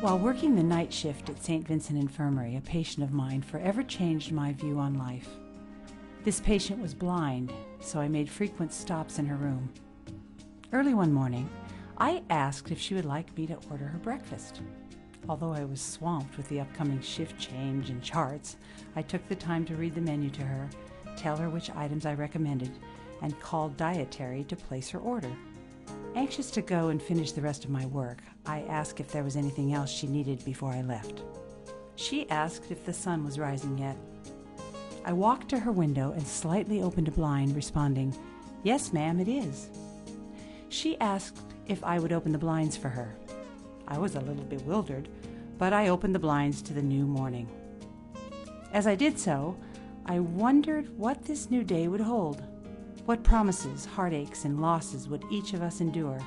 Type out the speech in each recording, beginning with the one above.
While working the night shift at St. Vincent Infirmary, a patient of mine forever changed my view on life. This patient was blind, so I made frequent stops in her room. Early one morning, I asked if she would like me to order her breakfast. Although I was swamped with the upcoming shift change and charts, I took the time to read the menu to her, tell her which items I recommended, and called Dietary to place her order. Anxious to go and finish the rest of my work, I asked if there was anything else she needed before I left. She asked if the sun was rising yet. I walked to her window and slightly opened a blind, responding, "Yes, ma'am, it is." She asked if I would open the blinds for her. I was a little bewildered, but I opened the blinds to the new morning. As I did so, I wondered what this new day would hold. What promises, heartaches, and losses would each of us endure?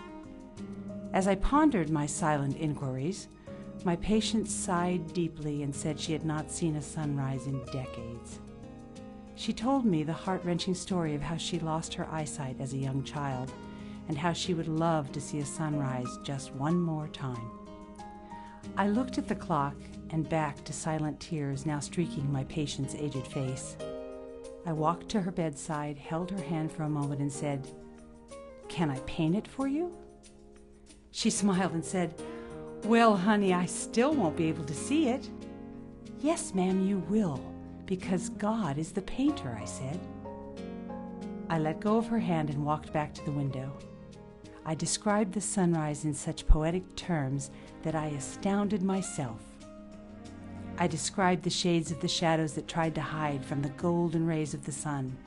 As I pondered my silent inquiries, my patient sighed deeply and said she had not seen a sunrise in decades. She told me the heart-wrenching story of how she lost her eyesight as a young child, and how she would love to see a sunrise just one more time. I looked at the clock and back to silent tears now streaking my patient's aged face. I walked to her bedside, held her hand for a moment, and said, "Can I paint it for you?" She smiled and said, "Well, honey, I still won't be able to see it." "Yes, ma'am, you will, because God is the painter," I said. I let go of her hand and walked back to the window. I described the sunrise in such poetic terms that I astounded myself. I described the shades of the shadows that tried to hide from the golden rays of the sun.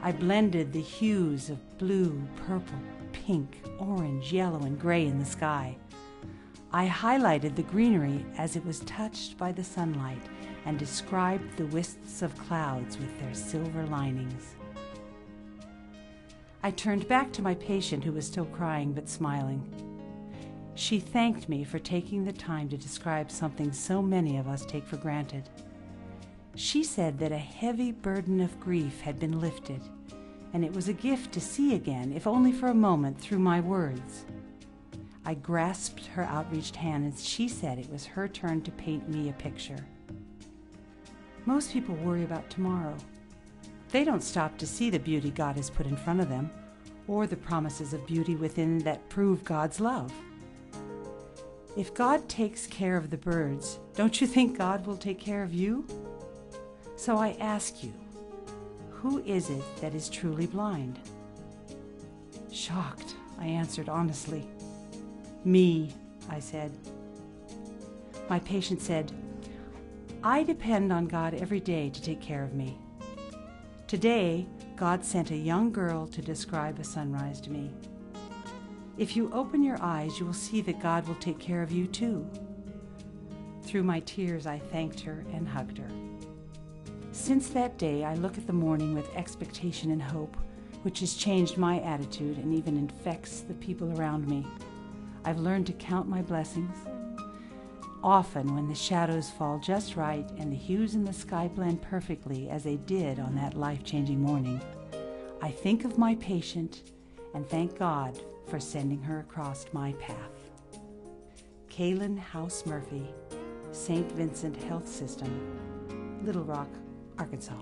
I blended the hues of blue, purple, pink, orange, yellow, and gray in the sky. I highlighted the greenery as it was touched by the sunlight and described the wisps of clouds with their silver linings. I turned back to my patient, who was still crying but smiling. She thanked me for taking the time to describe something so many of us take for granted. She said that a heavy burden of grief had been lifted, and it was a gift to see again, if only for a moment, through my words. I grasped her outreached hand, and she said it was her turn to paint me a picture. Most people worry about tomorrow. They don't stop to see the beauty God has put in front of them, or the promises of beauty within that prove God's love. If God takes care of the birds, don't you think God will take care of you? So I ask you, who is it that is truly blind? Shocked, I answered honestly. "Me," I said. My patient said, "I depend on God every day to take care of me. Today, God sent a young girl to describe a sunrise to me. If you open your eyes, you will see that God will take care of you too." Through my tears, I thanked her and hugged her. Since that day, I look at the morning with expectation and hope, which has changed my attitude and even infects the people around me. I've learned to count my blessings. Often, when the shadows fall just right and the hues in the sky blend perfectly as they did on that life-changing morning, I think of my patient and thank God for sending her across my path. Kaylin House Murphy, St. Vincent Health System, Little Rock, Arkansas.